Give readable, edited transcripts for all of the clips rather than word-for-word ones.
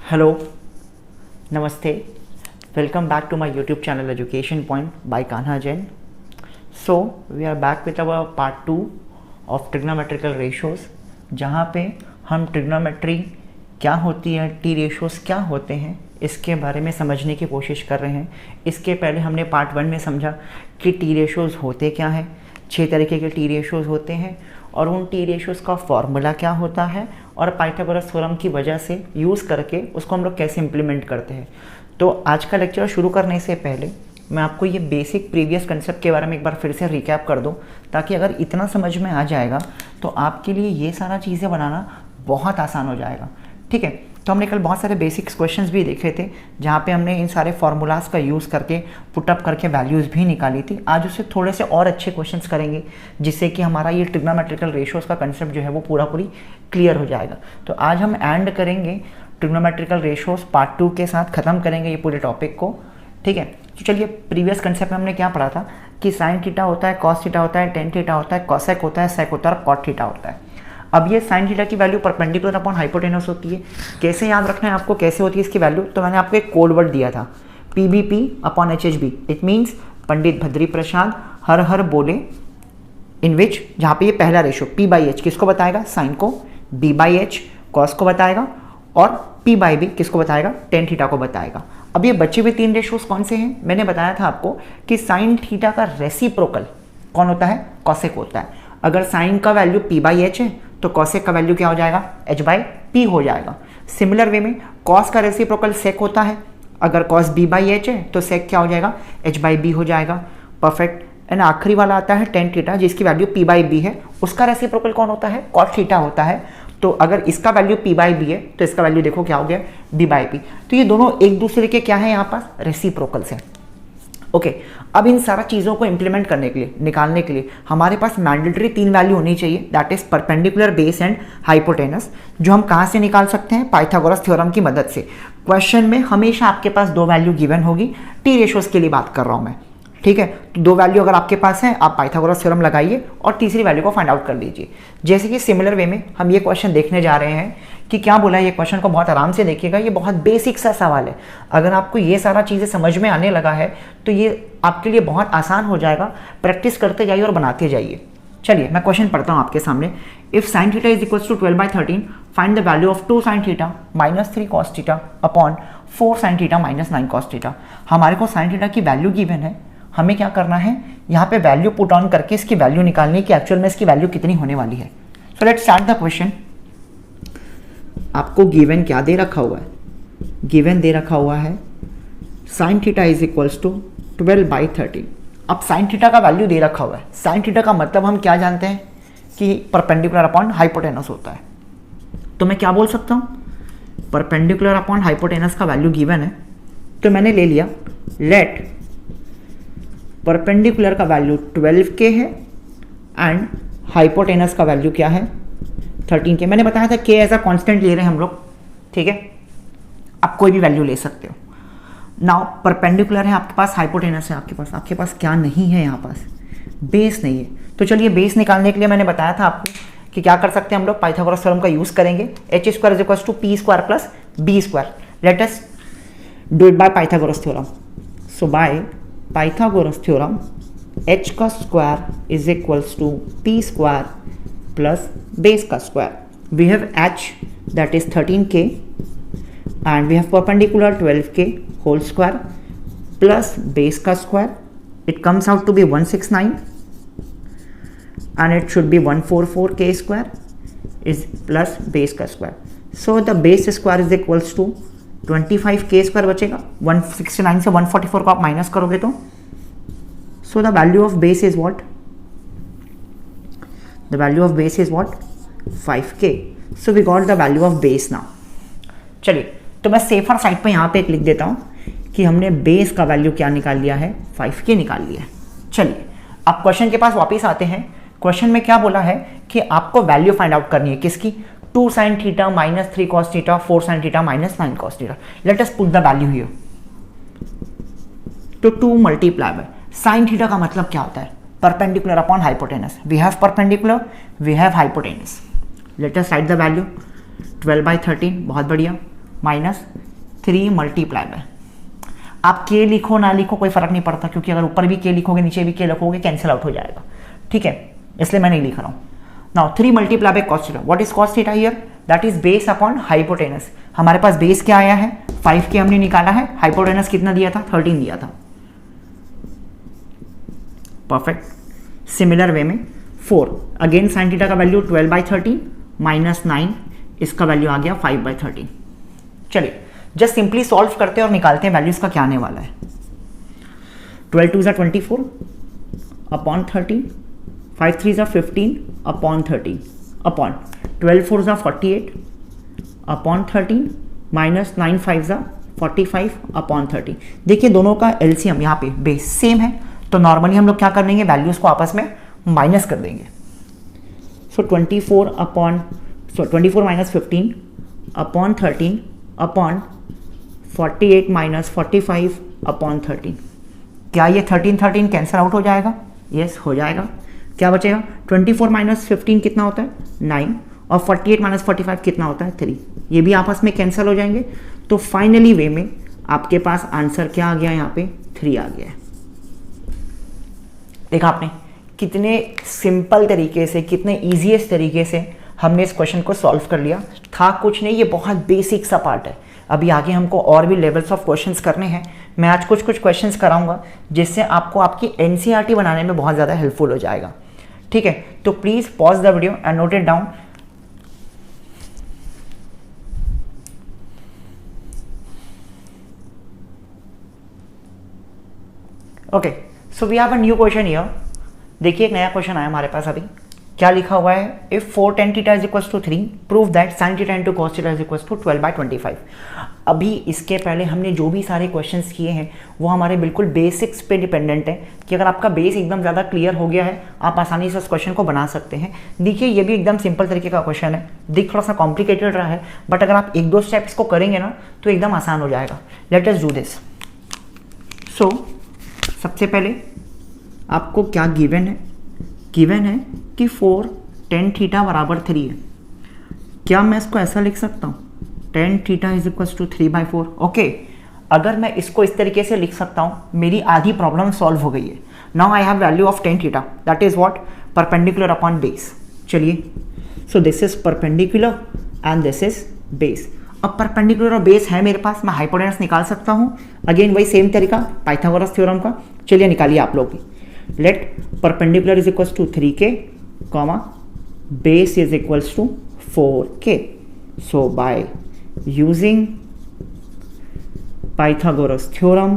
Hello, Namaste. Welcome back to my YouTube channel Education Point by Kanha Jain. So we are back with our part 2 of trigonometrical ratios, जहाँ पे हम trigonometry क्या होती है, T ratios क्या होते हैं, इसके बारे में समझने की कोशिश कर रहे हैं। इसके पहले हमने पार्ट 1 में समझा कि टी रेशोज़ होते क्या हैं, 6 तरीके के टी रेशोज़ होते हैं और उन टी रेशोज़ का फॉर्मूला क्या होता है और पाइथागोरस थ्योरम की वजह से यूज़ करके उसको हम लोग कैसे इम्प्लीमेंट करते हैं। तो आज का लेक्चर शुरू करने से पहले मैं आपको ये बेसिक प्रीवियस कंसेप्ट के बारे में एक बार फिर से रिकैप कर दूं, ताकि अगर इतना समझ में आ जाएगा तो आपके लिए ये सारा चीज़ें बनाना बहुत आसान हो जाएगा। ठीक है, तो हमने कल बहुत सारे बेसिक्स क्वेश्चंस भी देखे थे जहाँ पे हमने इन सारे फार्मूलाज का यूज़ करके पुटअप करके वैल्यूज़ भी निकाली थी। आज उससे थोड़े से और अच्छे क्वेश्चंस करेंगे जिससे कि हमारा ये ट्रिग्नोमेट्रिकल रेशियोज़ का कंसेप्ट जो है वो पूरी क्लियर हो जाएगा। तो आज हम एंड करेंगे ट्रिग्नोमेट्रिकल रेशियोज़ पार्ट 2 के साथ, ख़त्म करेंगे ये पूरे टॉपिक को। ठीक है, तो चलिए प्रीवियस कंसेप्ट में हमने क्या पढ़ा था कि साइन थीटा होता है, कॉस थीटा होता है, टेन थीटा होता है, कॉसेक होता है, सेक होता है और कॉट थीटा होता है। अब ये साइन थीटा की वैल्यू परपेंडिकुलर अपॉन हाइपोटेनस होती है। कैसे याद रखना है आपको, कैसे होती है इसकी वैल्यू? तो मैंने आपको एक कोड वर्ड दिया था, PBP upon HHB। It means Pandit Bhadri Prasad हर हर बोले, इन विच, जहाँ पे ये पहला रेशो P/H किसको बताएगा? साइन को, B/H कॉस को बताएगा और P/B किसको बताएगा? टेन थीटा को बताएगा। अब ये बचे हुए 3 रेशोज कौन से हैं? मैंने बताया था आपको कि साइन थीटा का रेसिप्रोकल कौन होता है? कॉसेक होता है। अगर साइन का वैल्यू P/H है तो कॉसेक का वैल्यू क्या हो जाएगा? H/P हो जाएगा। सिमिलर वे में कॉस का रेसिप्रोकल सेक होता है। अगर कॉस B/H है तो सेक क्या हो जाएगा? H/B हो जाएगा। परफेक्ट। एंड आखिरी वाला आता है टेन थीटा, जिसकी वैल्यू P/B है। उसका रेसिप्रोकल कौन होता है? कॉट थीटा होता है। तो अगर इसका वैल्यू P/B है तो इसका वैल्यू देखो क्या हो गया? B/P। तो ये दोनों एक दूसरे के क्या है यहाँ पास? रेसिप्रोकल्स हैं। ओके, अब इन सारा चीज़ों को इंप्लीमेंट करने के लिए, निकालने के लिए हमारे पास मैंडेटरी 3 वैल्यू होनी चाहिए, that is perpendicular, base and hypotenuse, जो हम कहाँ से निकाल सकते हैं? पाइथागोरस थ्योरम की मदद से। क्वेश्चन में हमेशा आपके पास 2 वैल्यू गिवन होगी, टी रेशोज के लिए बात कर रहा हूँ मैं। ठीक है, तो 2 वैल्यू अगर आपके पास है, आप पाइथागोरस थ्योरम लगाइए और तीसरी वैल्यू को फाइंड आउट कर लीजिए। जैसे कि सिमिलर वे में हम ये क्वेश्चन देखने जा रहे हैं कि क्या बोला है। ये क्वेश्चन को बहुत आराम से देखिएगा, ये बहुत बेसिक सा सवाल है। अगर आपको ये सारा चीज़ें समझ में आने लगा है तो ये आपके लिए बहुत आसान हो जाएगा। प्रैक्टिस करते जाइए और बनाते जाइए। चलिए मैं क्वेश्चन पढ़ता हूँ आपके सामने। If sine theta is equals to 12/13 find the value of 2 sine theta minus 3 cos theta upon 4 sine theta minus 9 cos theta. हमारे को साइन थीटा की वैल्यू गिवन है, हमें क्या करना है? यहाँ पे वैल्यू पुट ऑन करके इसकी वैल्यू निकालनी कि एक्चुअल में इसकी वैल्यू कितनी होने वाली है। So let's start the question. आपको गिवन क्या दे रखा हुआ है? गिवन दे रखा हुआ है sine theta is equals to 12/13। अब साइन थीटा का वैल्यू दे रखा हुआ है। साइन थीटा का मतलब हम क्या जानते हैं कि परपेंडिकुलर अपॉन हाइपोटेनस होता है। तो मैं क्या बोल सकता हूँ? परपेंडिकुलर अपॉन हाइपोटेनस का वैल्यू गिवन है, तो मैंने ले लिया लेट परपेंडिकुलर का वैल्यू 12K है एंड हाइपोटेनस का वैल्यू क्या है? 13K। मैंने बताया था K एज अ कांस्टेंट ले रहे हैं हम लोग। ठीक है, आप कोई भी वैल्यू ले सकते हो। नाउ परपेंडिकुलर है आपके पास, हाइपोटेनस है आपके पास क्या नहीं है? यहाँ पास बेस नहीं है। तो चलिए बेस निकालने के लिए मैंने बताया था आपको कि क्या कर सकते हैं हम लोग? पाइथागोरस थ्योरम का यूज करेंगे। h² is equals to P² plus B²। Let us do it by Pythagoras theorem. So by Pythagoras theorem h का square is equals to P² plus base का square. We have h that is 13K and we have perpendicular 12K whole square plus base का square. It comes out to be 169 and it should be 144K square is plus base का square. So the base square is equals to 25K square बचेगा। 169 से 144 को आप minus करोगे तो so the value of base is what? The value of base is what? 5K. So we got the value of base now. चलिए, तो मैं safer side पे यहाँ पे एक लिख देता हूँ कि हमने बेस का वैल्यू क्या निकाल लिया है? 5K निकाल लिया है। चलिए अब क्वेश्चन के पास वापस आते हैं। क्वेश्चन में क्या बोला है कि आपको वैल्यू फाइंड आउट करनी है किसकी? 2 sine theta minus 3 cos theta, 4 sine theta minus 9 cos theta. Let us put the value here. तो 2 मल्टीप्लाई बाय साइन थीटा का मतलब क्या होता है? Perpendicular upon hypotenuse. We have perpendicular, we have hypotenuse. Let us write the value 12/13। बहुत बढ़िया। Minus 3 multiply by, आप के लिखो ना लिखो कोई फर्क नहीं पड़ता, क्योंकि अगर ऊपर भी के लिखोगे नीचे भी के लिखोगे कैंसिल आउट हो जाएगा, ठीक है, इसलिए मैं नहीं लिख रहा हूँ। Now 3 multiply by cos theta, what is cos theta here, that is base upon hypotenuse. हमारे पास बेस क्या आया है 5 के हमने निकाला है, हाइपोटेनस कितना दिया था 13 दिया था, परफेक्ट। सिमिलर वे में 4 अगेन साइन थीटा का वैल्यू 12/13 माइनस 9, इसका वैल्यू आ गया 5/13। चलिए जस्ट सिंपली सॉल्व करते हैं और निकालते हैं वैल्यूज का क्या आने वाला है। 12 2 24 upon 13, 5 3 15 upon 13 upon 12 4 48 upon 13 minus 9 5 45 upon 13। देखिए दोनों का एलसीएम यहाँ पे बेस सेम है, तो नॉर्मली हम लोग क्या कर देंगे, वैल्यूज को आपस में माइनस कर देंगे। सो 24 minus 15 upon 13 upon 48 minus 45 upon 13। क्या ये 13 कैंसिल आउट हो जाएगा? यस हो जाएगा। क्या बचेगा? 24 माइनस 15 कितना होता है 9, और 48 माइनस 45 कितना होता है 3। ये भी आपस में कैंसिल हो जाएंगे। तो फाइनली वे में आपके पास आंसर क्या आ गया, यहाँ पे 3 आ गया है। देखा आपने कितने सिंपल तरीके से, कितने ईजीएस्ट तरीके से हमने इस क्वेश्चन को सॉल्व कर लिया। था कुछ नहीं, ये बहुत बेसिक सा पार्ट है। अभी आगे हमको और भी लेवल्स ऑफ क्वेश्चंस करने हैं। मैं आज कुछ क्वेश्चंस कराऊंगा जिससे आपको आपकी एनसीईआरटी बनाने में बहुत ज़्यादा हेल्पफुल हो जाएगा, ठीक है। तो please pause the video and note it down. Okay, so we have a new question here. देखिए एक नया क्वेश्चन आया हमारे पास। अभी क्या लिखा हुआ है, if 4 tan theta is equal to 3 prove that sin theta into cos theta is equal to 12/25। अभी इसके पहले हमने जो भी सारे क्वेश्चंस किए हैं वो हमारे बिल्कुल बेसिक्स पे डिपेंडेंट है, कि अगर आपका बेस एकदम ज़्यादा क्लियर हो गया है आप आसानी से उस क्वेश्चन को बना सकते हैं। देखिए ये भी एकदम सिंपल तरीके का क्वेश्चन है, दिख थोड़ा सा कॉम्प्लिकेटेड रहा है, बट अगर आप 1-2 स्टेप्स को करेंगे ना तो एकदम आसान हो जाएगा। Let us do this. So सबसे पहले आपको क्या गिवन है, गिवन है कि 4 tan थीटा बराबर 3 है। क्या मैं इसको ऐसा लिख सकता हूँ, tan theta is equal to 3/4। Okay, अगर मैं इसको इस तरीके से लिख सकता हूँ, मेरी आधी प्रॉब्लम सॉल्व हो गई है। Now I have value of tan theta, that is what, perpendicular upon base. चलिए, so this is perpendicular and this is base. अब परपेंडिकुलर और बेस है मेरे पास, मैं हाइपोटेनस निकाल सकता हूँ। अगेन वही सेम तरीका पाइथागोरस थ्योरम का। चलिए निकालिए आप लोग भी। Let perpendicular is equals to 3k, comma base is equals to 4k। So by using Pythagoras theorem,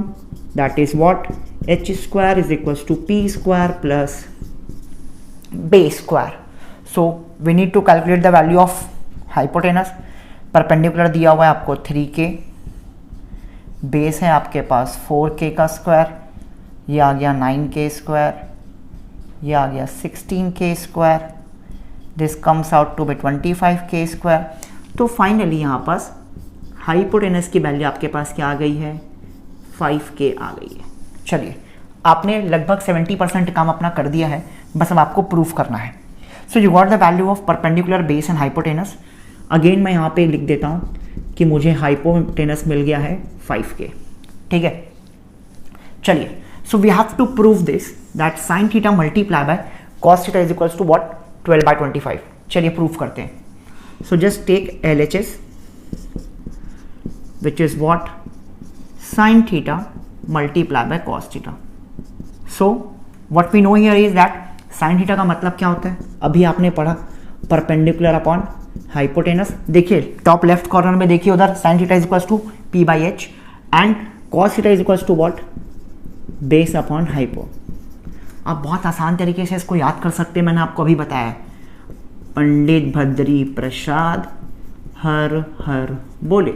that is what, h square is equals to p square plus base square. So we need to calculate the value of hypotenuse. Perpendicular दिया हुआ है आपको 3k, base है आपके पास 4k का square, ये आ गया 9k स्क्वायर, ये आ गया 16k square, this comes out to be 25k square. तो फाइनली यहाँ पास हाइपोटेनस की वैल्यू आपके पास क्या आ गई है, 5k आ गई है। चलिए, आपने लगभग 70% काम अपना कर दिया है, बस अब आपको प्रूफ करना है। So you got the value of perpendicular base and hypotenuse. Again मैं यहाँ पे लिख देता हूँ कि मुझे हाइपोटेनस मिल गया है 5k, ठीक है। चलिए, so we have to prove this that sine theta multiply by cos theta is equals to what, 12/25। चलिए प्रूफ करते हैं। So just take LHS which is what, sin theta multiply by cos theta. So what we know here is that sin theta का मतलब क्या होता है, अभी आपने पढ़ा परपेंडिकुलर अपॉन हाइपोटेनस। देखिए टॉप लेफ्ट कॉर्नर में देखिए उधर sin theta is equals to p/h and cos theta is equals to what, base upon hypo. आप बहुत आसान तरीके से इसको याद कर सकते हैं, मैंने आपको अभी बताया। पंडित भद्री प्रसाद हर हर बोले,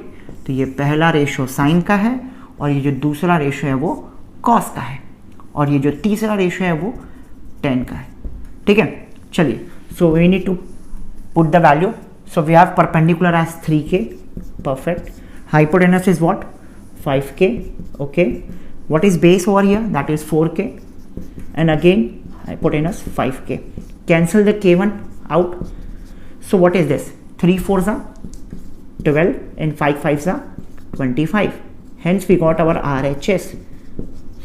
तो ये पहला रेशो साइन का है और ये जो दूसरा रेशो है वो कॉस का है और ये जो तीसरा रेशो है वो टेन का है, ठीक है। चलिए, so we need to put the value. So we have perpendicular as 3k, perfect. Hypotenuse is what, 5k, okay. What is base over here, that is 4k and again hypotenuse 5k। Cancel the k1 out. So what is this, 3 4 जा 12 and 5 5s are 25. Hence we got our RHS.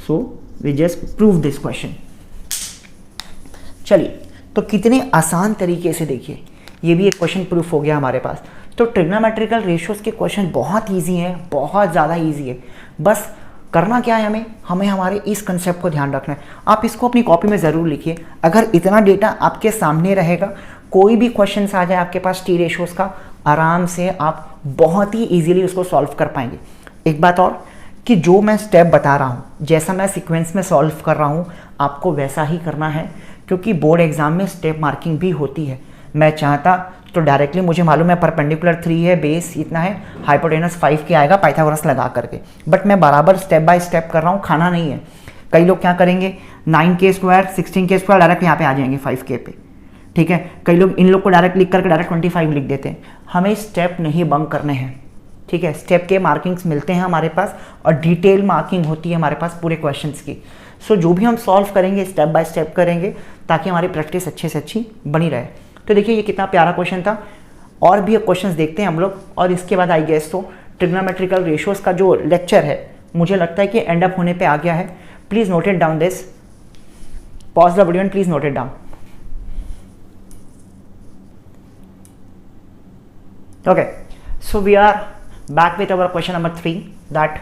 So we just proved this question. चलिए, तो कितने आसान तरीके से देखिए ये भी एक क्वेश्चन प्रूफ हो गया हमारे पास। तो ट्रिग्नोमेट्रिकल रेशियोज के क्वेश्चन बहुत ईजी हैं, बहुत ज़्यादा ईजी है। बस करना क्या है, हमें हमारे इस कंसेप्ट को ध्यान रखना है। आप इसको अपनी कॉपी में ज़रूर लिखिए। अगर इतना डेटा आपके सामने रहेगा, कोई भी क्वेश्चन आ जाए आपके पास टी रेशियोज का, आराम से आप बहुत ही ईजिली उसको सॉल्व कर पाएंगे। एक बात और कि जो मैं स्टेप बता रहा हूँ, जैसा मैं सीक्वेंस में सॉल्व कर रहा हूँ, आपको वैसा ही करना है, क्योंकि बोर्ड एग्जाम में स्टेप मार्किंग भी होती है। मैं चाहता तो डायरेक्टली, मुझे मालूम है परपेंडिकुलर 3 है, बेस इतना है, हाइपोटेनस 5 के आएगा पाइथागोरस लगा करके, बट मैं बराबर स्टेप बाय स्टेप कर रहा हूँ, खाना नहीं है। कई लोग क्या करेंगे, 9k square 16k square direct यहाँ पे आ जाएंगे 5k पे, ठीक है। कई लोग इन लोग को डायरेक्ट लिख करके डायरेक्ट 25 लिख देते हैं। हमें स्टेप नहीं बंक करने हैं, ठीक है। स्टेप के मार्किंग्स मिलते हैं हमारे पास और डिटेल मार्किंग होती है हमारे पास पूरे क्वेश्चंस की। सो जो भी हम सॉल्व करेंगे स्टेप बाय स्टेप करेंगे, ताकि हमारी प्रैक्टिस अच्छे से अच्छी बनी रहे। तो देखिए ये कितना प्यारा क्वेश्चन था। और भी क्वेश्चंस देखते हैं हम लोग, और इसके बाद आई गेस तो ट्रिग्नोमेट्रिकल रेशियोज का जो लेक्चर है मुझे लगता है कि एंड अप होने पे आ गया है। Please note it down this, pause the video and please note it down. Okay, so we are back with our question number 3 that,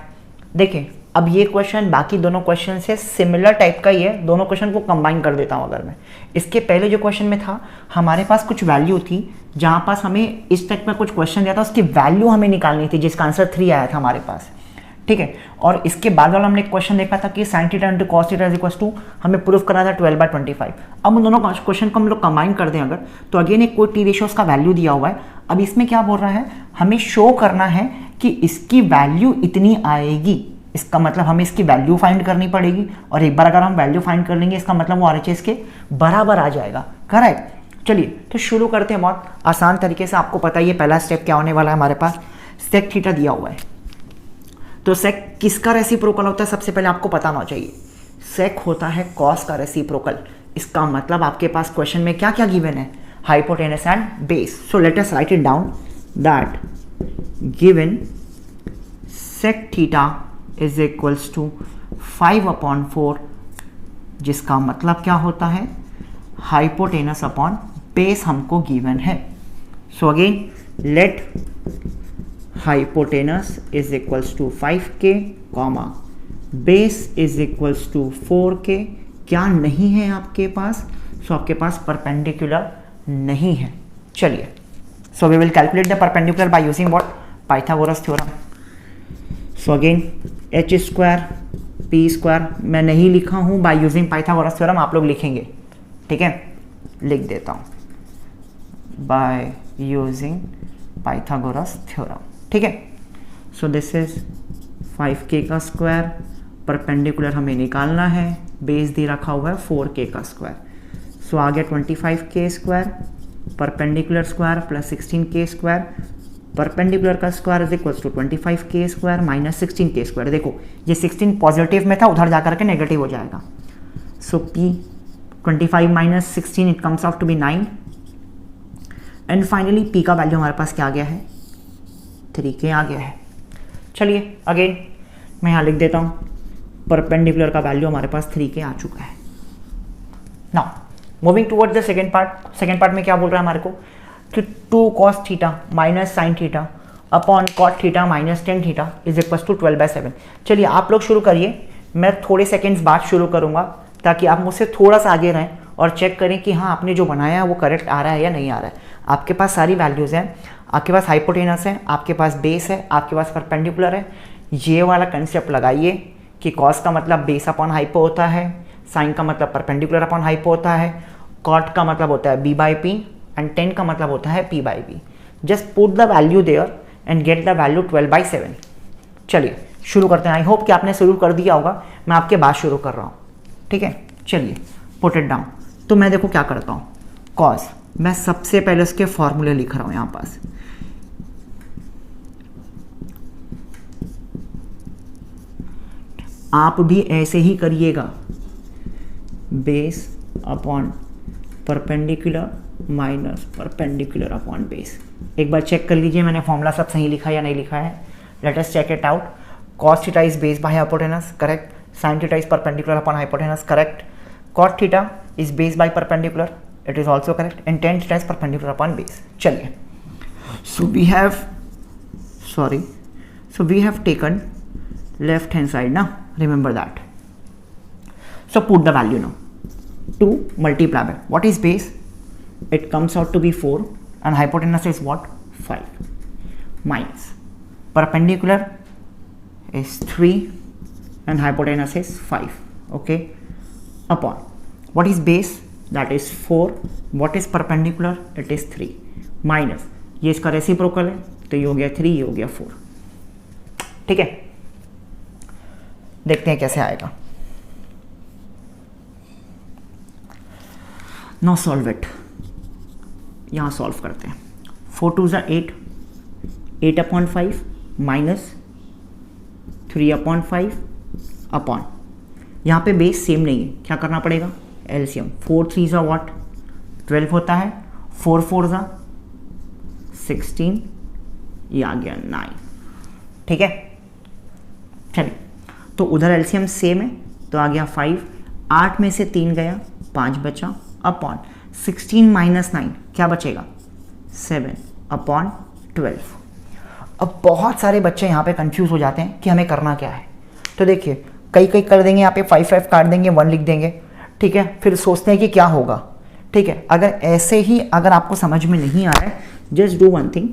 देखिए अब ये क्वेश्चन बाकी दोनों क्वेश्चन से सिमिलर टाइप का ही है। दोनों क्वेश्चन को कंबाइन कर देता हूँ। अगर मैं इसके पहले जो क्वेश्चन में था, हमारे पास कुछ वैल्यू थी, जहाँ पास हमें इस टाइप में कुछ क्वेश्चन दिया था, उसकी वैल्यू हमें निकालनी थी, जिसका आंसर 3 आया था हमारे पास, ठीक है। और इसके बाद वाला हमने क्वेश्चन देखा था कि sin theta into cos theta is equal to, हमें प्रूफ करना था 12/25। अब उन दोनों क्वेश्चन को हम लोग कंबाइन कर दें अगर, तो अगेन एक कोई टी रेशियोज का वैल्यू दिया हुआ है। अब इसमें क्या बोल रहा है, हमें शो करना है कि इसकी वैल्यू इतनी आएगी। इसका मतलब हमें इसकी वैल्यू फाइंड करनी पड़ेगी, और एक बार अगर हम वैल्यू फाइंड कर लेंगे, इसका मतलब वो RHS के बराबर आ जाएगा, करेक्ट। चलिए तो शुरू करते हैं बहुत आसान तरीके से। आपको पता ही है पहला स्टेप क्या होने वाला है, हमारे पास सेक थीटा दिया हुआ है। तो सेक किसका रेसिप्रोकल होता है, सबसे पहले आपको पता होना चाहिए। सेक होता है कॉस का रेसिप्रोकल। इसका मतलब आपके पास क्वेश्चन में क्या क्या गिवन है, hypotenuse and base. So let us write it down that given sec theta is equals to 5/4, जिसका मतलब क्या होता है, हाइपोटेनस अपॉन बेस हमको गिवन है। So again let hypotenuse is equals to 5k comma base is equals to 4k। क्या नहीं है आपके पास, सो आपके पास परपेंडिकुलर नहीं है। चलिए, so we will calculate the perpendicular by using what, Pythagoras theorem. So again H square P square मैं नहीं लिखा हूँ, बाय यूजिंग पाइथागोरस थ्योरम आप लोग लिखेंगे, ठीक है। लिख देता हूँ बाय यूजिंग पाइथागोरस थ्योरम, ठीक है। सो दिस इज 5k का स्क्वायर, परपेंडिकुलर हमें निकालना है, बेस दे रखा हुआ है 4k का स्क्वायर। सो आ गया 25k square, perpendicular square plus 16k square, perpendicular का square is equals to 25k square minus 16k square. देखो ये 16 पॉजिटिव में था, उधर जाकर के नेगेटिव हो जाएगा। So p 25 minus 16 it comes out to be 9, and finally p का वैल्यू हमारे पास क्या आ गया है, 3k आ गया है। चलिए अगेन मैं यहाँ लिख देता हूँ, परपेंडिकुलर का वैल्यू हमारे पास 3k आ चुका है। Now moving towards the second part. Second part में क्या बोल रहा है हमारे को कि 2 cos theta minus sine theta upon cot theta minus tan theta is equal to 12/7। चलिए आप लोग शुरू करिए, मैं थोड़े सेकेंड्स बाद शुरू करूँगा, ताकि आप मुझसे थोड़ा सा आगे रहें और चेक करें कि हाँ आपने जो बनाया है वो करेक्ट आ रहा है या नहीं आ रहा है। आपके पास सारी वैल्यूज़ हैं, आपके पास हाइपोटेनस है, आपके पास बेस है, आपके पास परपेंडिकुलर है। ये वाला कंसेप्ट लगाइए कि कॉस का मतलब बेस अपॉन हाइपो होता है, साइन का मतलब परपेंडिकुलर अपॉन हाइपो होता है, कॉट का मतलब होता है b/p एंड टेन का मतलब होता है p/b। Just put the value there and get the value 12/7। चलिए शुरू करते हैं। आई होप कि आपने शुरू कर दिया होगा, मैं आपके बाद शुरू कर रहा हूँ, ठीक है। चलिए पुट इट डाउन। तो मैं देखो क्या करता हूँ, कॉस मैं सबसे पहले उसके फॉर्मूले लिख रहा हूँ यहाँ पास। आप भी ऐसे ही करिएगा, base upon perpendicular minus perpendicular upon base. एक बार चेक कर लीजिए मैंने फॉर्मूला सब सही लिखा है या नहीं लिखा है. Let us check it out. cos theta is base by hypotenuse, correct. sin theta is perpendicular upon hypotenuse, correct. cot theta is base by perpendicular, it is also correct. And tan theta is perpendicular upon base. चलिए, so we have taken left hand side now, remember that. So put the value now. 2 multiply by what is base, it comes out to be 4 and hypotenuse is what, 5, minus perpendicular is 3 and hypotenuse is 5, okay, upon what is base, that is 4, what is perpendicular, it is 3, minus ये इसका reciprocal है तो ये हो गया 3, ये हो गया 4. ठीक है, देखते हैं कैसे आएगा. नो सॉल्व इट, यहां सॉल्व करते हैं. 4 2 ज़ा 8, 8/5 माइनस 3/5 अपॉन, यहाँ पे बेस सेम नहीं है, क्या करना पड़ेगा, एलसीएम. 4 3 ज़ा व्हाट, 12 होता है. 4 4 ज़ा 16, ये आ गया 9. ठीक है, चलिए, तो उधर एलसीएम सेम है तो आ गया 5. 8 में से 3 गया, 5 बचा, अपॉन 16 माइनस 9 क्या बचेगा, 7/12. अब बहुत सारे बच्चे यहाँ पे कंफ्यूज हो जाते हैं कि हमें करना क्या है. तो देखिए, कई कर देंगे यहाँ पे 5 5 काट देंगे, 1 लिख देंगे. ठीक है, फिर सोचते हैं कि क्या होगा. ठीक है, अगर ऐसे ही अगर आपको समझ में नहीं आ रहा है, जस्ट डू वन थिंग,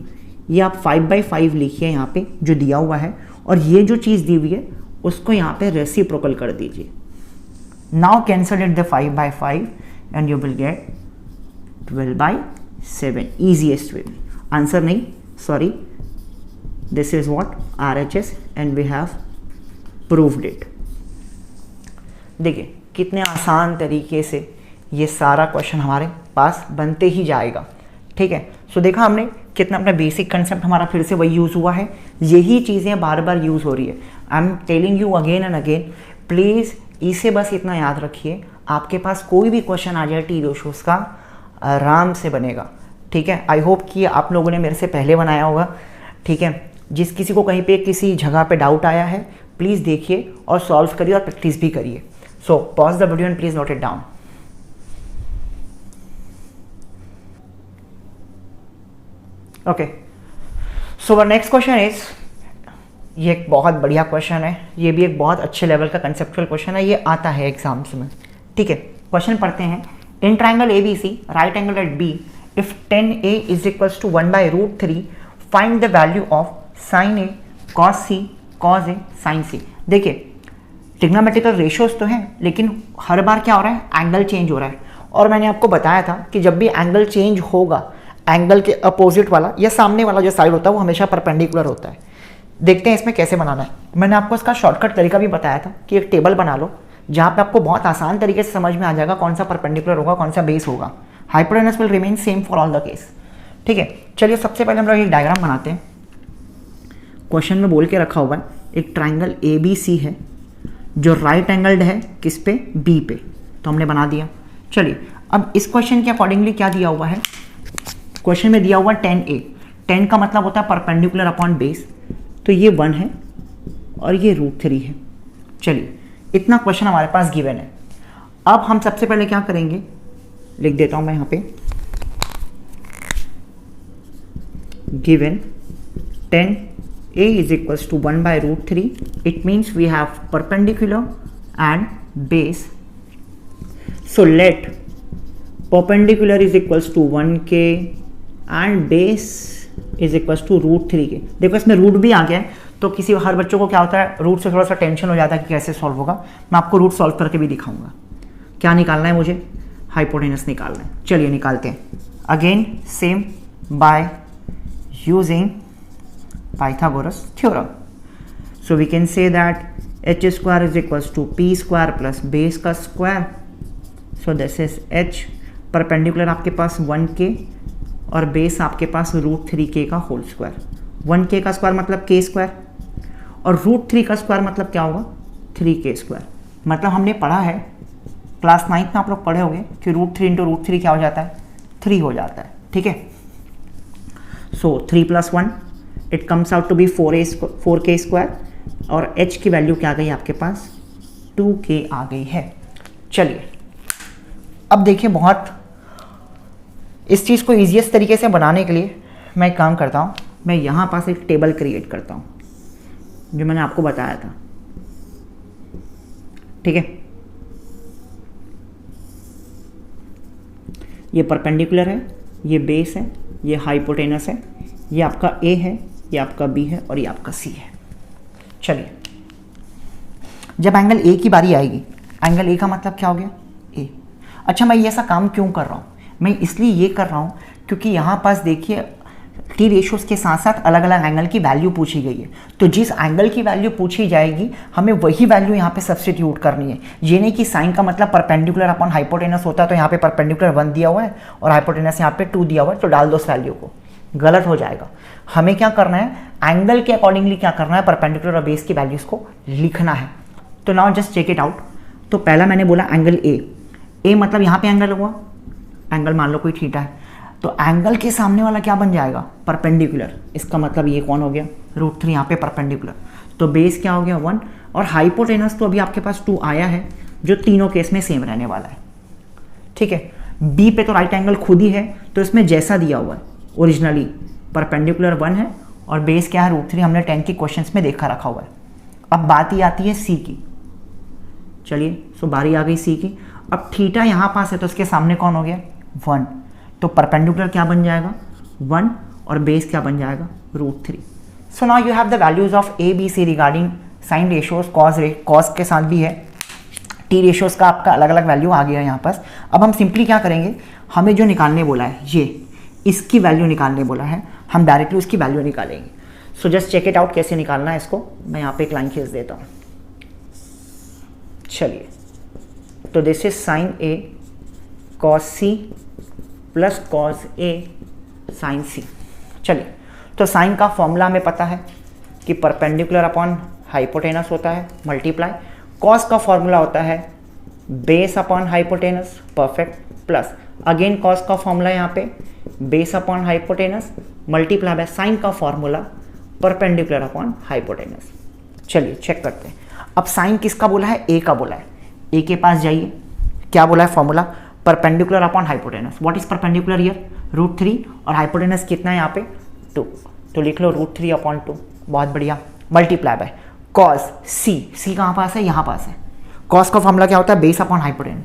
ये आप 5/5 लिखिए यहाँ पे जो दिया हुआ है, और ये जो चीज़ दी हुई है उसको यहाँ पे रेसिप्रोकल कर दीजिए. Now cancel it the 5/5 and you will get 12/7. Easiest way. Answer नहीं, sorry, this is what RHS and we have proved it. देखिए कितने आसान तरीके से ये सारा क्वेश्चन हमारे पास बनते ही जाएगा. ठीक है, सो देखा हमने कितना अपना बेसिक कंसेप्ट हमारा फिर से वही यूज़ हुआ है. यही चीज़ें बार बार यूज़ हो रही है. I am telling you again and again, please इसे बस इतना याद रखिए, आपके पास कोई भी क्वेश्चन आ जाए टी रेशोज़ का, आराम से बनेगा. ठीक है, आई होप कि आप लोगों ने मेरे से पहले बनाया होगा. ठीक है, जिस किसी को कहीं पे किसी जगह पे डाउट आया है, प्लीज़ देखिए और सॉल्व करिए और प्रैक्टिस भी करिए. So pause the video and please note it down. Okay, so were next question is, ये एक बहुत बढ़िया क्वेश्चन है, ये भी एक बहुत अच्छे लेवल का कंसेप्चुअल क्वेश्चन है, ये आता है एग्जाम्स में. ठीक है, क्वेश्चन पढ़ते हैं. In triangle ABC, right angle at B, if 10A is equals to 1/√3, find the value of sin A cos C cos A sin C. देखिए, ट्रिग्नोमेट्रिकल रेशियोज तो हैं, लेकिन हर बार क्या हो रहा है, एंगल चेंज हो रहा है. और मैंने आपको बताया था कि जब भी एंगल चेंज होगा, एंगल के अपोजिट वाला या सामने वाला जो साइड होता है वो हमेशा परपेंडिकुलर होता है. देखते हैं इसमें कैसे बनाना है. मैंने आपको इसका शॉर्टकट तरीका भी बताया था कि एक टेबल बना लो जहाँ पे आपको बहुत आसान तरीके से समझ में आ जाएगा कौन सा परपेंडिकुलर होगा, कौन सा बेस होगा. Hypotenuse will remain same for all the case. ठीक है, चलिए सबसे पहले हम लोग एक डायग्राम बनाते हैं. क्वेश्चन में बोल के रखा हुआ है एक ट्राइंगल ABC है जो राइट एंगल्ड है किस पे, B पे, तो हमने बना दिया. चलिए, अब इस क्वेश्चन के अकॉर्डिंगली क्या दिया हुआ है, क्वेश्चन में दिया हुआ 10A. 10 का मतलब होता है परपेंडिकुलर अपॉन बेस, तो ये 1 है और ये √3 है. चलिए, इतना क्वेश्चन हमारे पास गिवन है. अब हम सबसे पहले क्या करेंगे, लिख देता हूं मैं यहाँ पे, given 10A is equals to 1/√3. It means we have perpendicular and base. So let perpendicular is equals to 1K and base is equals to √3K. देखो इसमें रूट भी आ गया है, तो किसी हर बच्चों को क्या होता है, रूट से थोड़ा सा टेंशन हो जाता है कि कैसे सॉल्व होगा. मैं आपको रूट सॉल्व करके भी दिखाऊंगा. क्या निकालना है मुझे, हाइपोटेनस निकालना है. चलिए निकालते हैं. Again same, bye using Pythagoras theorem. So we can say that h square is equals to p square plus base का square. So this is h. Perpendicular आपके पास 1k और बेस आपके पास √3k का होल स्क्वायर. 1k का square मतलब k square, और √3 का square मतलब क्या होगा, 3k स्क्वायर. मतलब हमने पढ़ा है क्लास 9th में, आप लोग पढ़े होंगे कि √3 × √3 क्या हो जाता है, 3 हो जाता है. ठीक है, so 3 + 1 it comes out to be 4k² और h की वैल्यू क्या आ गई आपके पास 2k आ गई है। चलिए अब देखिए, बहुत इस चीज़ को ईजीएस्ट तरीके से बनाने के लिए मैं एक काम करता हूँ, मैं यहाँ पास एक टेबल क्रिएट करता हूँ जो मैंने आपको बताया था, ठीक है। ये परपेंडिकुलर है, ये बेस है, ये हाइपोटेनस है, ये आपका A है, ये आपका B है और ये आपका C है। चलिए जब एंगल A की बारी आएगी, एंगल A का मतलब क्या हो गया A। अच्छा, मैं ये ऐसा काम क्यों कर रहा हूँ? मैं इसलिए ये कर रहा हूँ क्योंकि यहाँ पास देखिए टी रेशोज़ के साथ साथ अलग अलग एंगल की वैल्यू पूछी गई है, तो जिस एंगल की वैल्यू पूछी जाएगी हमें वही वैल्यू यहाँ पे सब्स्टिट्यूट करनी है। ये नहीं कि साइन का मतलब परपेंडिकुलर अपॉन हाइपोटेनस होता है, तो यहाँ पे परपेंडिकुलर 1 दिया हुआ है और हाइपोटेनस यहाँ पे 2 दिया हुआ है, तो डाल दो उस वैल्यू को, गलत हो जाएगा। हमें क्या करना है, एंगल के अकॉर्डिंगली क्या करना है, परपेंडिकुलर और बेस की वैल्यूज़ को लिखना है। तो now just check it out. तो पहला मैंने बोला एंगल ए मतलब यहाँ पे एंगल हुआ, एंगल मान लो कोई थीटा है, तो एंगल के सामने वाला क्या बन जाएगा, परपेंडिकुलर। इसका मतलब ये कौन हो गया, √3 यहाँ पे परपेंडिकुलर, तो बेस क्या हो गया 1 और हाइपोटेनस तो अभी आपके पास 2 आया है जो तीनों केस में सेम रहने वाला है, ठीक है। बी पे तो राइट एंगल खुद ही है, तो इसमें जैसा दिया हुआ है ओरिजिनली परपेंडिकुलर 1 है और बेस क्या है √3, हमने 10 के क्वेश्चंस में देखा रखा हुआ है। अब बात ही आती है सी की। चलिए सो बारी आ गई सी की। अब थीटा यहाँ पास है तो उसके सामने कौन हो गया 1, तो परपेंडिकुलर क्या बन जाएगा 1 और बेस क्या बन जाएगा √3। So now you have the values of A B C regarding sine ratios, cos के साथ भी है, टी रेशियोज का आपका अलग अलग वैल्यू आ गया यहाँ पास। अब हम सिंपली क्या करेंगे, हमें जो निकालने बोला है ये इसकी वैल्यू निकालने बोला है, हम डायरेक्टली उसकी वैल्यू निकालेंगे। So just check it out कैसे निकालना है इसको। मैं यहाँ पे एक लाइन खींच देता हूँ। चलिए तो this is sine A cos C plus cos A sine C. चलिए तो साइन का फॉर्मूला हमें पता है कि परपेंडिकुलर अपॉन हाइपोटेनस होता है मल्टीप्लाई, कॉस का फॉर्मूला होता है base upon hypotenuse, perfect, plus again cos का फॉर्मूला यहाँ पे base upon hypotenuse multiply by sine का फॉर्मूला परपेंडिकुलर अपॉन हाइपोटेनस। चलिए चेक करते हैं। अब साइन किसका बोला है, ए का बोला है। ए के पास जाइए, क्या बोला है formula, perpendicular upon hypotenuse. What is perpendicular here √3 और हाइपोटेनस कितना है यहाँ पे 2, तो लिख लो √3/2, बहुत बढ़िया, मल्टीप्लाई बाय कॉस सी कहाँ पास है, यहाँ पास है। कॉस का फॉर्मूला क्या होता है, बेस अपॉन हाइपोटेनस।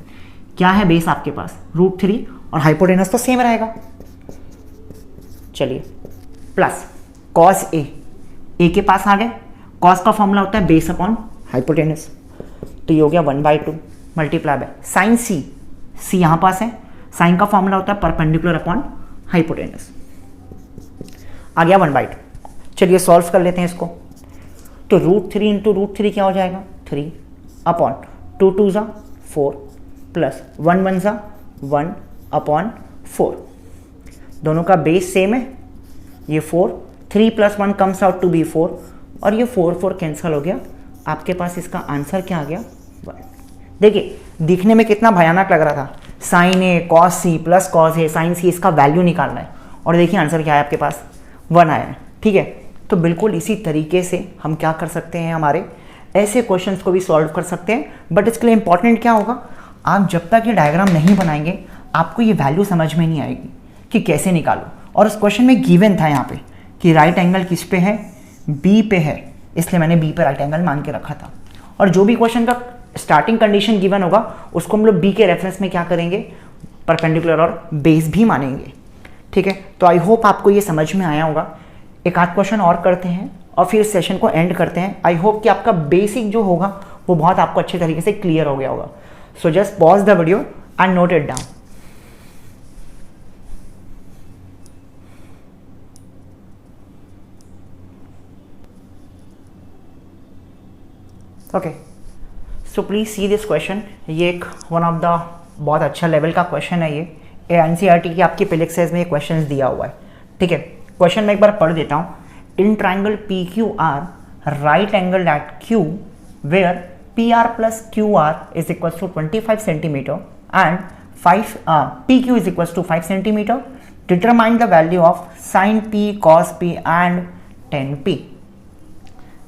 क्या है बेस आपके पास √3 और हाइपोटेनस तो सेम रहेगा। चलिए प्लस कॉस ए के पास आ गए, कॉस का फॉर्मूला होता है बेस अपॉन हाइपोटेनस, तो ये हो गया 1/2 मल्टीप्लाई बाय साइन सी यहाँ पास है, साइन का फॉर्मूला होता है परपेंडिकुलर अपॉन हाइपोटेनस, आ गया 1/2। चलिए सॉल्व कर लेते हैं इसको। तो √3 × √3 क्या हो जाएगा 3 अपॉन 2 2 ज़ा 4 प्लस 1 1 ज़ा 1/4। दोनों का बेस सेम है, ये 4, 3 + 1 कम्स आउट टू बी 4 और ये 4 कैंसिल हो गया। आपके पास इसका आंसर क्या आ गया 1। देखिए दिखने में कितना भयानक लग रहा था, sign A cos C plus cos A sine सी, इसका वैल्यू निकालना है और देखिए आंसर क्या है आपके पास 1 आया है, ठीक है। तो बिल्कुल इसी तरीके से हम क्या कर सकते हैं, हमारे ऐसे क्वेश्चंस को भी सॉल्व कर सकते हैं। बट इसके लिए इंपॉर्टेंट क्या होगा, आप जब तक ये डायग्राम नहीं बनाएंगे आपको ये वैल्यू समझ में नहीं आएगी कि कैसे निकालो। और उस क्वेश्चन में गिवन था यहाँ पे कि राइट एंगल किस पे है, बी पे है, इसलिए मैंने बी पे राइट एंगल मान के रखा था। और जो भी क्वेश्चन का स्टार्टिंग कंडीशन गिवन होगा उसको हम लोग बी के रेफरेंस में क्या करेंगे, परपेंडिकुलर और बेस भी मानेंगे, ठीक है। तो आई होप आपको ये समझ में आया होगा। एक आध क्वेश्चन और करते हैं और फिर सेशन को एंड करते हैं। आई होप कि आपका बेसिक जो होगा वो बहुत आपको अच्छे तरीके से क्लियर हो गया होगा। So just pause the video and note it down. Okay so please see this question. ये एक वन ऑफ द बहुत अच्छा लेवल का क्वेश्चन है। ये एनसीईआरटी की आपकी पहले एक्सरसाइज में ये क्वेश्चन दिया हुआ है, ठीक है। क्वेश्चन मैं एक बार पढ़ देता हूँ। In triangle P Q R right angle at Q where P R plus Q R is equal to 25 centimetre and 5 P Q is equal to 5 centimetre, determine the value of sine P, cos P and tan P.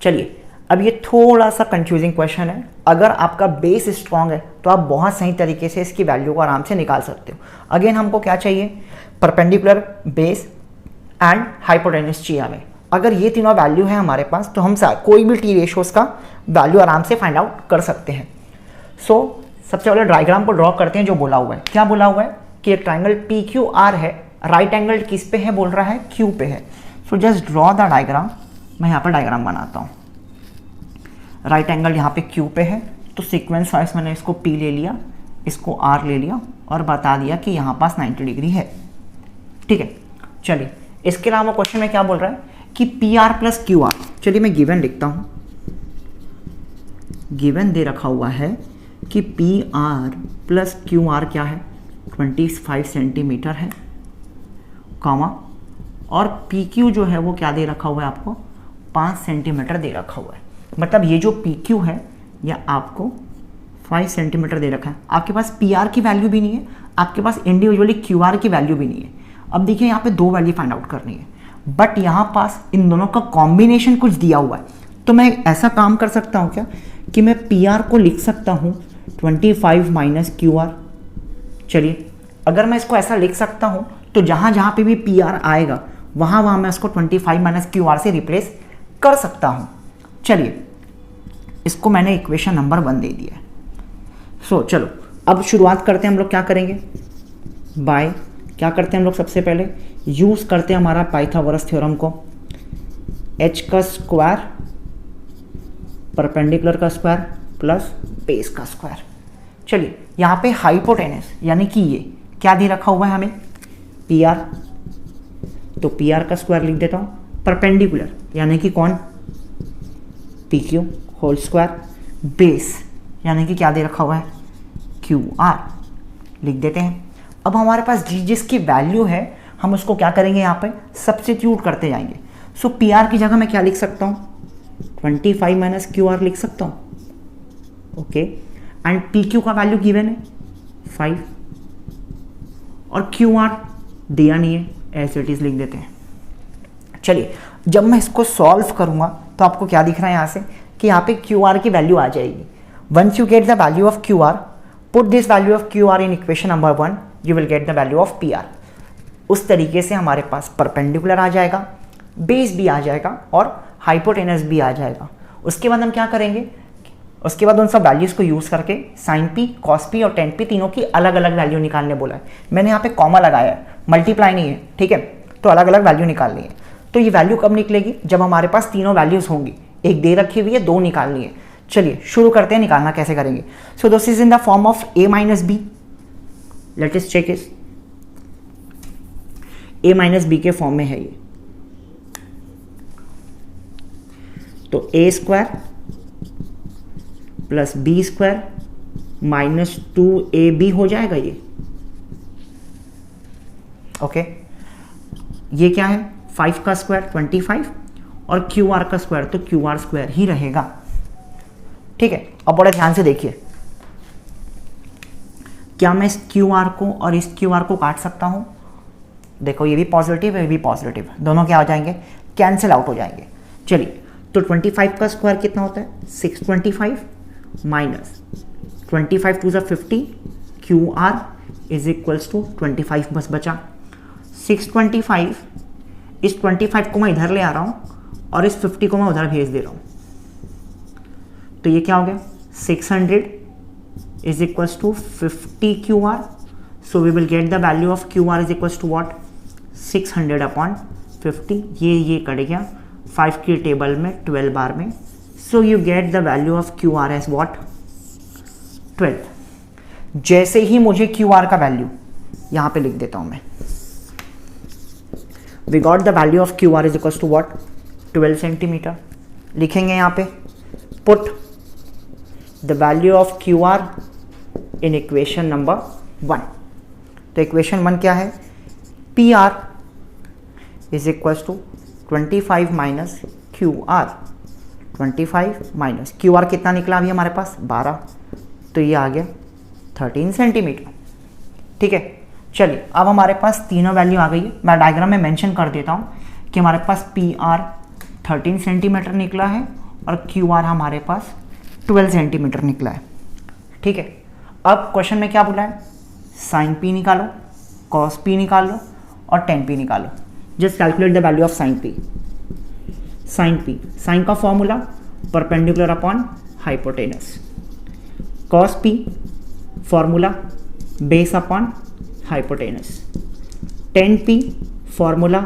चलिए, अब ये थोड़ा सा confusing question है। अगर आपका base strong है तो आप बहुत सही तरीके से इसकी वैल्यू को आराम से निकाल सकते हो। अगेन हमको क्या चाहिए, परपेंडिकुलर, बेस एंड हाइपोटेन्यूज चाहिए हमें। अगर ये तीनों वैल्यू है हमारे पास तो हम कोई भी टी रेशियोज का वैल्यू आराम से फाइंड आउट कर सकते हैं। सो सबसे पहले डायग्राम को ड्रॉ करते हैं। जो बोला हुआ है, क्या बोला हुआ है कि एक ट्राइंगल पी क्यू आर है, राइट एंगल किस पे है, बोल रहा है क्यू पे है। So just draw the diagram. मैं यहाँ पर डायग्राम बनाता हूँ। राइट एंगल यहाँ पे क्यू पे है, तो सीक्वेंस वाइज मैंने इसको पी ले लिया, इसको आर ले लिया और बता दिया कि यहाँ पास 90 डिग्री है। ठीक है, चलिए इसके अलावा क्वेश्चन में क्या बोल रहा है कि P R plus Q are. चलिए मैं गिवन लिखता हूँ। गिवन दे रखा हुआ है कि P R plus Q are क्या है, 25 सेंटीमीटर है, कॉमा, और पी क्यू जो है वो क्या दे रखा हुआ है आपको, 5 सेंटीमीटर दे रखा हुआ है। मतलब ये जो पी क्यू है यह आपको 5 सेंटीमीटर दे रखा है। आपके पास पी आर की वैल्यू भी नहीं है, आपके पास इंडिविजुअली क्यू आर की वैल्यू भी नहीं है। अब देखिए यहाँ पे दो वैल्यू फाइंड आउट करनी है, बट यहाँ पास इन दोनों का कॉम्बिनेशन कुछ दिया हुआ है। तो मैं ऐसा काम कर सकता हूँ क्या कि मैं पी आर को लिख सकता हूँ 25 माइनस क्यू आर। चलिए, अगर मैं इसको ऐसा लिख सकता हूँ तो जहाँ जहाँ पे भी पी आर आएगा वहाँ मैं इसको 25 माइनस क्यू आर से रिप्लेस कर सकता हूँ। चलिए, इसको मैंने इक्वेशन नंबर 1 दे दिया है। सो चलो अब शुरुआत करते हैं। हम लोग क्या करेंगे, बाय क्या करते हैं हम लोग, सबसे पहले यूज़ करते हैं हमारा पाइथागोरस थ्योरम को। h का स्क्वायर परपेंडिकुलर का स्क्वायर प्लस बेस का स्क्वायर। चलिए, यहाँ पे हाइपोटेनस यानी कि ये क्या दे रखा हुआ है हमें, पी आर, तो पी आर का स्क्वायर लिख देता हूँ। परपेंडिकुलर यानी कि कौन, P Q whole square, base यानी कि क्या दे रखा हुआ है, क्यू आर, लिख देते हैं। अब हमारे पास जिसकी वैल्यू है हम उसको क्या करेंगे, यहाँ पे सब्स्टिट्यूट करते जाएंगे। सो पी आर की जगह मैं क्या लिख सकता हूँ, 25 माइनस क्यू आर लिख सकता हूँ। ओके, एंड पी क्यू का वैल्यू गिवन है 5 और क्यू आर दिया नहीं है, ऐसे इट इज लिख देते हैं। चलिए, जब मैं इसको सॉल्व करूंगा तो आपको क्या दिख रहा है यहाँ से कि यहाँ पे क्यू आर की वैल्यू आ जाएगी। Once you get the value of Q R, put this value of Q R in equation number 1, you will get the value of P R. उस तरीके से हमारे पास परपेंडिकुलर आ जाएगा, बेस भी आ जाएगा और हाइपोटेनस भी आ जाएगा। उसके बाद हम क्या करेंगे, उसके बाद उन सब वैल्यूज को यूज करके साइन पी, कॉस पी और टेन पी तीनों की अलग अलग वैल्यू निकालने बोला है। मैंने यहाँ पे कॉमा लगाया है, मल्टीप्लाई नहीं है, ठीक है, तो अलग अलग वैल्यू निकालनी है। तो ये वैल्यू कब निकलेगी, जब हमारे पास तीनों वैल्यूज होंगी। एक दे रखी हुई है, दो निकालनी है। चलिए शुरू करते हैं, निकालना कैसे करेंगे। So this is in the form of a minus B. Let us check इस a माइनस बी के फॉर्म में है ये। तो a square plus B square minus 2ab हो जाएगा ये। ओके, ये क्या है, 5 का स्क्वायर 25 और क्यू आर का स्क्वायर, तो क्यू आर स्क्वायर ही रहेगा। ठीक है, अब बड़े ध्यान से देखिए, क्या मैं इस क्यू आर को और इस क्यू आर को काट सकता हूं। देखो ये भी पॉजिटिव है, ये भी पॉजिटिव, दोनों क्या हो जाएंगे, कैंसिल आउट हो जाएंगे। चलिए, तो 25 का स्क्वायर कितना होता है, 625 minus 25 two 50, Q R is equals to 25 बस बचा 625। इस 25 को मैं इधर ले आ रहा हूँ और इस 50 को मैं उधर भेज दे रहा हूँ, तो ये क्या हो गया, 600 is equals to 50 Q R. So we will get the value of Q R is equals to what, 600 upon 50। ये कट गया 5 की टेबल में 12 बार में। So you get the value of Q R as what, 12। जैसे ही मुझे Q R का value यहाँ पे लिख देता हूँ मैं, we got the value of Q R is equals to what, 12 centimetre. लिखेंगे यहाँ पे, put the value of Q R in equation number 1। तो इक्वेशन 1 क्या है, P R is equals to 25 minus Q R. 25 minus Q R कितना निकला अभी हमारे पास, 12, तो ये आ गया 13 सेंटीमीटर। ठीक है, चलिए अब हमारे पास तीनों वैल्यू आ गई है। मैं डायग्राम में मेंशन कर देता हूँ कि हमारे पास पी आर 13 सेंटीमीटर निकला है और क्यू आर हमारे पास 12 सेंटीमीटर निकला है। ठीक है, अब क्वेश्चन में क्या बोला है, साइन पी निकालो, कॉस पी निकालो और टेन पी निकालो। Just calculate the value of sine P. Sine P, sine का formula perpendicular upon hypotenuse. Cos P formula base upon hypotenuse. Tan P formula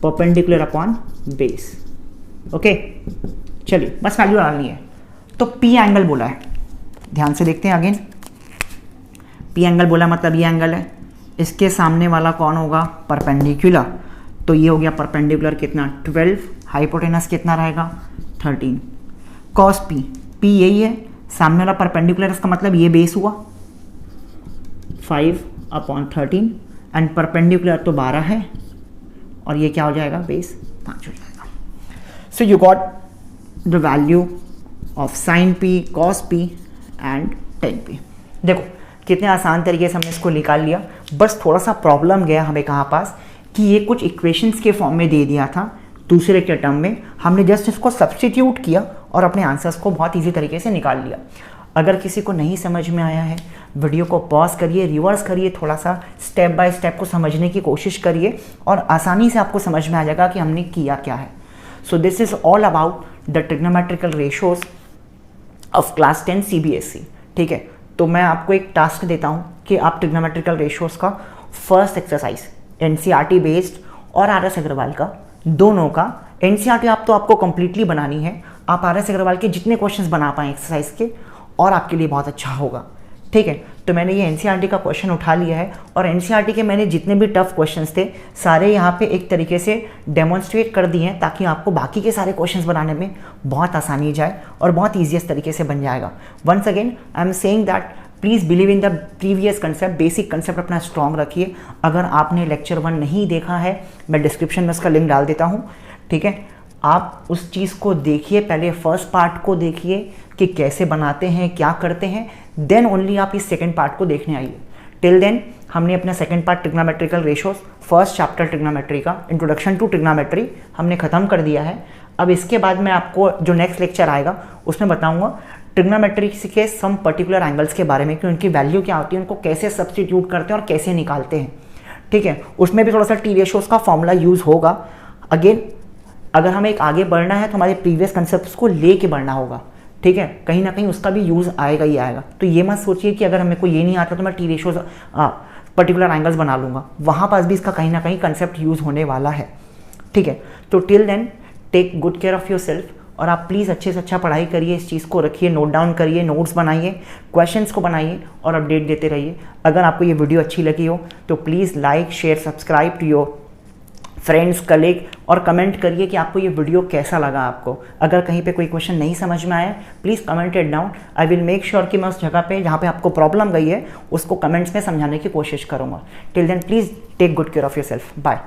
perpendicular upon base. Okay, चलिए बस value डालनी है। तो P angle बोला है, ध्यान से देखते हैं अगेन। पी एंगल बोला मतलब ये एंगल है, इसके सामने वाला कौन होगा, परपेंडिकुलर। तो ये हो गया परपेंडिकुलर कितना 12, हाइपोटेनस कितना रहेगा 13। कॉस पी, पी यही है, सामने वाला परपेंडिकुलर, इसका मतलब ये बेस हुआ 5/13 एंड परपेंडिकुलर तो 12 है और ये क्या हो जाएगा, बेस 5 हो जाएगा। So you got the value of sine P, cos P and tan P. देखो कितने आसान तरीके से हमने इसको निकाल लिया। बस थोड़ा सा प्रॉब्लम गया हमें कहाँ पास कि ये कुछ इक्वेशंस के फॉर्म में दे दिया था दूसरे के टर्म में, हमने जस्ट इसको सब्स्टिट्यूट किया और अपने आंसर्स को बहुत ईजी तरीके से निकाल लिया। अगर किसी को नहीं समझ में आया है, वीडियो को पॉज करिए, रिवर्स करिए, थोड़ा सा स्टेप बाय स्टेप को समझने की कोशिश करिए और आसानी से आपको समझ में आ जाएगा कि हमने किया क्या है। सो this is all about the trigonometrical ratios of class 10 CBSE। ठीक है, तो मैं आपको एक टास्क देता हूँ कि आप ट्रिग्नोमेट्रिकल रेशियोज का फर्स्ट एक्सरसाइज NCERT बेस्ड और RS अग्रवाल का, दोनों का NCERT आप तो आपको कंप्लीटली बनानी है, आप RS अग्रवाल के जितने क्वेश्चंस बना पाएँ एक्सरसाइज के और आपके लिए बहुत अच्छा होगा। ठीक है, तो मैंने ये NCERT का क्वेश्चन उठा लिया है और NCERT के मैंने जितने भी टफ क्वेश्चंस थे सारे यहाँ पे एक तरीके से डेमोन्स्ट्रेट कर दिए हैं ताकि आपको बाकी के सारे क्वेश्चंस बनाने में बहुत आसानी जाए और बहुत ईजीएस्ट तरीके से बन जाएगा। Once again I am saying that please believe in the previous concept, basic concept अपना स्ट्रॉन्ग रखिए। अगर आपने लेक्चर 1 नहीं देखा है, मैं डिस्क्रिप्शन में उसका लिंक डाल देता हूँ। ठीक है, आप उस चीज़ को देखिए, पहले फर्स्ट पार्ट को देखिए कि कैसे बनाते हैं, क्या करते हैं, देन ओनली आप इस सेकंड पार्ट को देखने आइए। टिल देन हमने अपना second part trigonometrical ratios, first chapter trigonometry का इंट्रोडक्शन टू ट्रिग्नोमेट्री हमने ख़त्म कर दिया है। अब इसके बाद मैं आपको जो नेक्स्ट लेक्चर आएगा उसमें बताऊंगा ट्रिग्नोमेट्री के सम पर्टिकुलर एंगल्स के बारे में कि उनकी वैल्यू क्या होती है, उनको कैसे सब्स्टिट्यूट करते हैं और कैसे निकालते हैं। ठीक है, उसमें भी थोड़ा सा टी रेशियोज का फॉर्मूला यूज़ होगा। अगेन अगर हमें एक आगे बढ़ना है तो हमारे प्रीवियस कंसेप्ट को लेके बढ़ना होगा। ठीक है, कहीं ना कहीं उसका भी यूज़ आएगा ही आएगा। तो ये मत सोचिए कि अगर हमें को ये नहीं आता तो मैं टी रेशियोज पर्टिकुलर एंगल्स बना लूँगा, वहाँ पास भी इसका कहीं ना कहीं कंसेप्ट यूज़ होने वाला है। ठीक है, तो till then take good care of yourself और आप प्लीज़ अच्छे से अच्छा पढ़ाई करिए, इस चीज़ को रखिए, नोट डाउन करिए, नोट्स बनाइए, क्वेश्चंस को बनाइए और अपडेट देते रहिए। अगर आपको ये वीडियो अच्छी लगी हो तो please like, share, subscribe to your friends, colleague और कमेंट करिए कि आपको ये वीडियो कैसा लगा। आपको अगर कहीं पे कोई क्वेश्चन नहीं समझ में आया please comment it down. I will make sure कि मैं उस जगह पे जहाँ पे आपको प्रॉब्लम गई है उसको कमेंट्स में समझाने की कोशिश करूँगा। Till then please take good care of yourself. Bye.